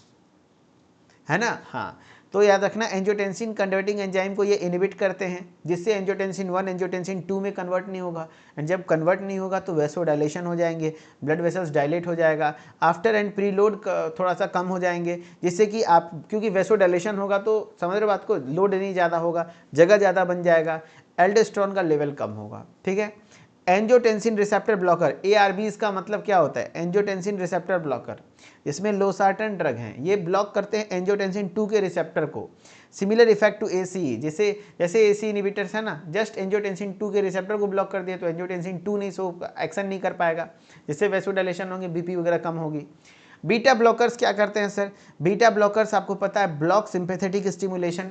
है ना। हाँ, तो याद रखना, एंजियोटेंसिन कन्वर्टिंग एंजाइम को ये इनहिबिट करते हैं, जिससे एंजियोटेंसिन 1 एंजियोटेंसिन 2 में कन्वर्ट नहीं होगा। एंड जब कन्वर्ट नहीं होगा तो वेसोडाइलेशन हो जाएंगे, ब्लड वेसल्स डायलेट हो जाएगा, आफ्टर एंड प्रीलोड थोड़ा सा कम हो जाएंगे, जिससे कि आप, क्योंकि वेसोडाइलेशन होगा तो समझ रहे हो बात को, लोड नहीं ज़्यादा होगा, जगह ज़्यादा बन जाएगा, एल्डोस्टेरोन का लेवल कम होगा, ठीक है। एंजियोटेंसिन रिसेप्टर ब्लॉकर, ARB, इसका मतलब क्या होता है? एंजियोटेंसिन रिसेप्टर ब्लॉकर, इसमें लोसार्टन ड्रग हैं, ये ब्लॉक करते हैं एंजियोटेंसिन 2 के रिसेप्टर को। सिमिलर इफेक्ट टू ACE, जैसे ACE इनहिबिटर्स है ना, जस्ट एंजियोटेंसिन 2 के रिसेप्टर को ब्लॉक कर दिया तो एंजियोटेंसिन 2 नहीं एक्शन नहीं कर पाएगा, जिससे वेसोडाइलेशन होंगे, BP वगैरह कम होगी। बीटा ब्लॉकर्स क्या करते हैं सर? बीटा ब्लॉकर्स आपको पता है ब्लॉक सिंपैथेटिक स्टिमुलेशन,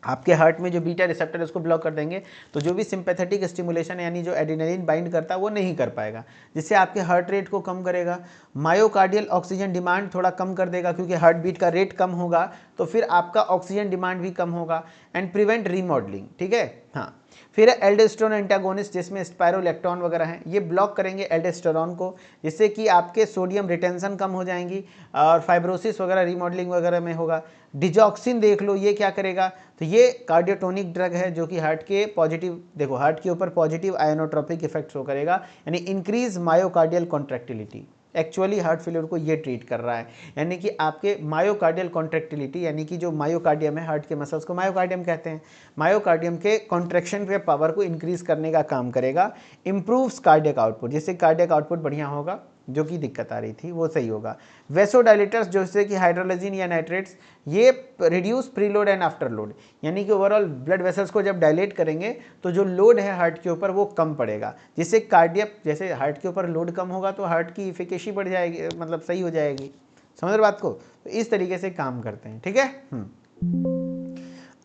आपके हार्ट में जो बीटा रिसेप्टर है उसको ब्लॉक कर देंगे, तो जो भी सिंपैथेटिक स्टिमुलेशन है यानी जो एड्रेनलिन बाइंड करता है वो नहीं कर पाएगा, जिससे आपके हार्ट रेट को कम करेगा। मायोकार्डियल ऑक्सीजन डिमांड थोड़ा कम कर देगा, क्योंकि हार्ट बीट का रेट कम होगा तो फिर आपका ऑक्सीजन डिमांड भी कम होगा। एंड प्रिवेंट रीमॉडलिंग, ठीक है। हाँ, फिर एल्डोस्टेरोन एंटागोनिस्ट जिसमें स्पाइरोलैक्टोन वगैरह हैं, ये ब्लॉक करेंगे एल्डोस्टेरोन को, जिससे कि आपके सोडियम रिटेंशन कम हो जाएंगी और फाइब्रोसिस वगैरह रीमॉडलिंग वगैरह में होगा। डिजॉक्सिन देख लो, ये क्या करेगा? तो ये कार्डियोटोनिक ड्रग है जो कि हार्ट के पॉजिटिव, देखो हार्ट के ऊपर पॉजिटिव आयोनोट्रोपिक इफेक्ट शो करेगा, यानी increase myocardial contractility. Actually heart failure को ये ट्रीट कर रहा है, यानी कि आपके मायोकार्डियल कॉन्ट्रैक्टिलिटी, यानी कि जो मायोकार्डियम है, हार्ट के मसल्स को मायोकार्डियम कहते हैं, मायोकार्डियम के कॉन्ट्रैक्शन के पावर को इंक्रीज करने का काम करेगा। इंप्रूव्स कार्डियक आउटपुट, जिससे कार्डियक आउटपुट बढ़िया होगा, जो कि दिक्कत आ रही थी वो सही होगा। वेसोडाइलेटर्स जैसे कि हाइड्रोलाजिन या नाइट्रेट्स, ये reduce preload and after load, यानी कि ओवरऑल ब्लड वेसल्स को जब डायलेट करेंगे तो जो लोड है हार्ट के ऊपर वो कम पड़ेगा, जिससे कार्डियक, जैसे हार्ट के ऊपर लोड कम होगा तो हार्ट की इफिकेसी बढ़ जाएगी, मतलब सही हो जाएगी। समझ रहे बात को? तो इस तरीके से काम करते हैं, ठीक है।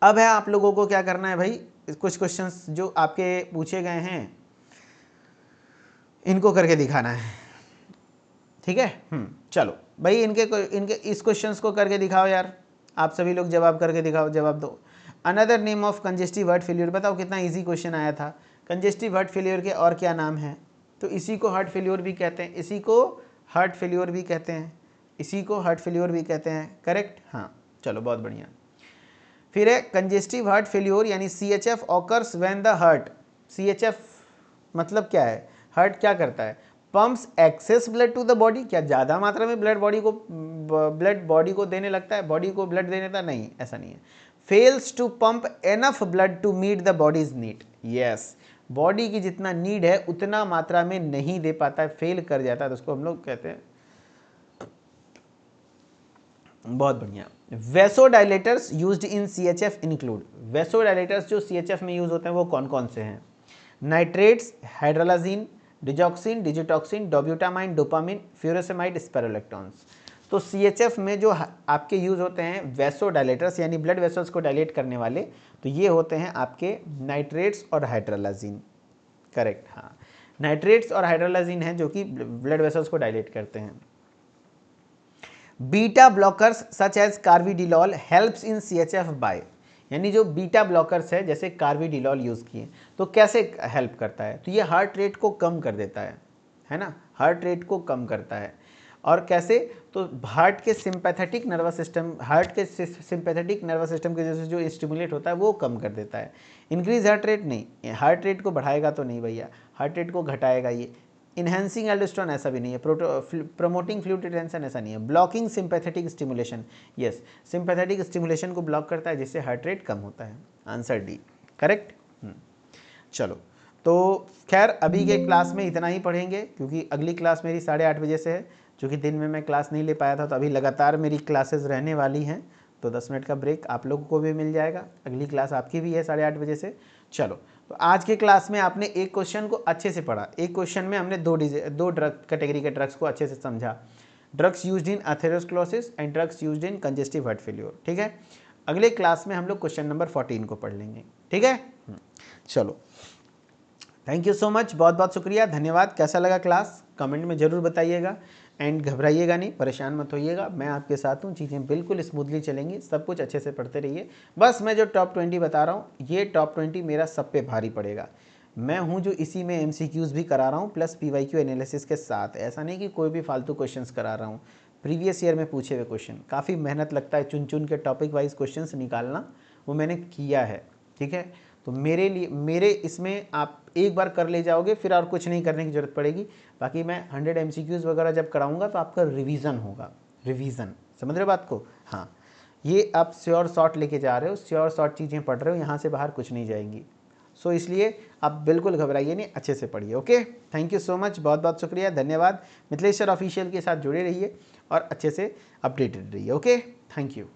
अब है आप लोगों को क्या करना है भाई, कुछ क्वेश्चंस जो आपके पूछे गए हैं इनको करके दिखाना है, ठीक है। चलो भाई, इनके इस क्वेश्चंस को करके दिखाओ यार, आप सभी लोग जवाब करके दिखाओ, जवाब दो। Another name of congestive heart failure, बताओ कितना इजी क्वेश्चन आया था। कंजेस्टिव हार्ट फेल्योर के और क्या नाम है? तो इसी को हार्ट फेल्योर भी कहते हैं, इसी को हार्ट फेल्योर भी कहते हैं, इसी को हार्ट फेल्योर भी कहते हैं, करेक्ट। हाँ चलो बहुत बढ़िया। फिर है कंजेस्टिव हार्ट फेल्योर यानी CHF occurs when the heart, CHF मतलब क्या है? हार्ट क्या करता है? Pumps excess blood to the body, क्या ज़्यादा मात्रा में ब्लड बॉडी को देने लगता है, बॉडी को ब्लड देने लगता? नहीं, ऐसा नहीं है। Fails to pump enough blood to meet the body's need, yes, body की जितना नीड है उतना मात्रा में नहीं दे पाता है, फेल कर जाता है, तो उसको हम लोग कहते हैं। बहुत बढ़िया। Vasodilators used in CHF include, vasodilators जो CHF में यूज होते हैं वो कौन कौन से हैं? Nitrates, hydralazine, digoxin, digitoxin, dobutamine, dopamine, furosemide, spironolactones. तो CHF में जो आपके यूज होते हैं वेसोडाइलेटर्स यानी ब्लड वेसल्स को डायलेट करने वाले, तो ये होते हैं आपके नाइट्रेट्स और हाइड्रोलाजिन, करेक्ट। हाँ, नाइट्रेट्स और हाइड्रोलाजिन है जो कि ब्लड वेसल्स को डायलेट करते हैं। Beta blockers such as carvedilol helps in CHF by, यानी जो बीटा ब्लॉकर्स है जैसे कार्विडिलॉल यूज़ किए तो कैसे हेल्प करता है? तो ये हार्ट रेट को कम कर देता है ना, हार्ट रेट को कम करता है। और कैसे? तो हार्ट के सिंपैथेटिक नर्वस सिस्टम, हार्ट के सिंपैथेटिक नर्वस सिस्टम के जैसे जो स्टिमुलेट होता है वो कम कर देता है। इंक्रीज हार्ट रेट नहीं, हार्ट रेट को बढ़ाएगा तो नहीं भैया, हार्ट रेट को घटाएगा ये। इन्हेंसिंग एल्डोस्टेरोन ऐसा भी नहीं है, प्रमोटिंग फ्लूइड रिटेंशन ऐसा नहीं है। Blocking sympathetic stimulation, yes, sympathetic stimulation को ब्लॉक करता है जिससे हार्ट रेट कम होता है। Answer D, correct. चलो, तो खैर अभी के क्लास में इतना ही पढ़ेंगे क्योंकि अगली क्लास मेरी 8:30 बजे से है, क्योंकि दिन में मैं क्लास नहीं ले पाया था, तो अभी लगातार मेरी क्लासेस रहने वाली हैं, तो 10 मिनट का ब्रेक आप लोगों को भी मिल जाएगा। अगली क्लास आपकी भी है 8:30 बजे से। चलो, तो आज के क्लास में आपने एक क्वेश्चन को अच्छे से पढ़ा, एक क्वेश्चन में हमने दो ड्रग कैटेगरी के ड्रग्स को अच्छे से समझा, drugs used in atherosclerosis and drugs used in congestive heart failure, ठीक है। अगले क्लास में हम लोग क्वेश्चन नंबर 14 को पढ़ लेंगे, ठीक है। चलो, थैंक यू सो मच, बहुत बहुत शुक्रिया, धन्यवाद। कैसा लगा क्लास कमेंट में ज़रूर बताइएगा, एंड घबराइएगा नहीं, परेशान मत होइएगा, मैं आपके साथ हूँ, चीज़ें बिल्कुल स्मूथली चलेंगी, सब कुछ अच्छे से पढ़ते रहिए। बस मैं जो टॉप 20 बता रहा हूँ, ये टॉप 20 मेरा सब पे भारी पड़ेगा। मैं हूँ जो इसी में MCQs भी करा रहा हूँ प्लस PYQ एनालिसिस के साथ, ऐसा नहीं कि कोई भी फालतू क्वेश्चंस करा रहा हूँ। प्रीवियस ईयर में पूछे हुए क्वेश्चन, काफ़ी मेहनत लगता है चुन चुन के टॉपिक वाइज क्वेश्चंस निकालना, वो मैंने किया है, ठीक है। तो मेरे इसमें आप एक बार कर ले जाओगे, फिर और कुछ नहीं करने की ज़रूरत पड़ेगी। बाकी मैं 100 MCQs वगैरह जब कराऊंगा तो आपका रिवीजन होगा, रिवीजन, समझ रहे बात को। हाँ, ये आप श्योर शॉर्ट लेके जा रहे हो, श्योर शॉर्ट चीज़ें पढ़ रहे हो, यहाँ से बाहर कुछ नहीं जाएंगी। सो इसलिए आप बिल्कुल घबराइए नहीं, अच्छे से पढ़िए, okay. Thank you so much, बहुत बहुत शुक्रिया, धन्यवाद। मिथिलेश सर ऑफिशियल के साथ जुड़े रहिए और अच्छे से अपडेटेड रहिए, ओके, थैंक यू।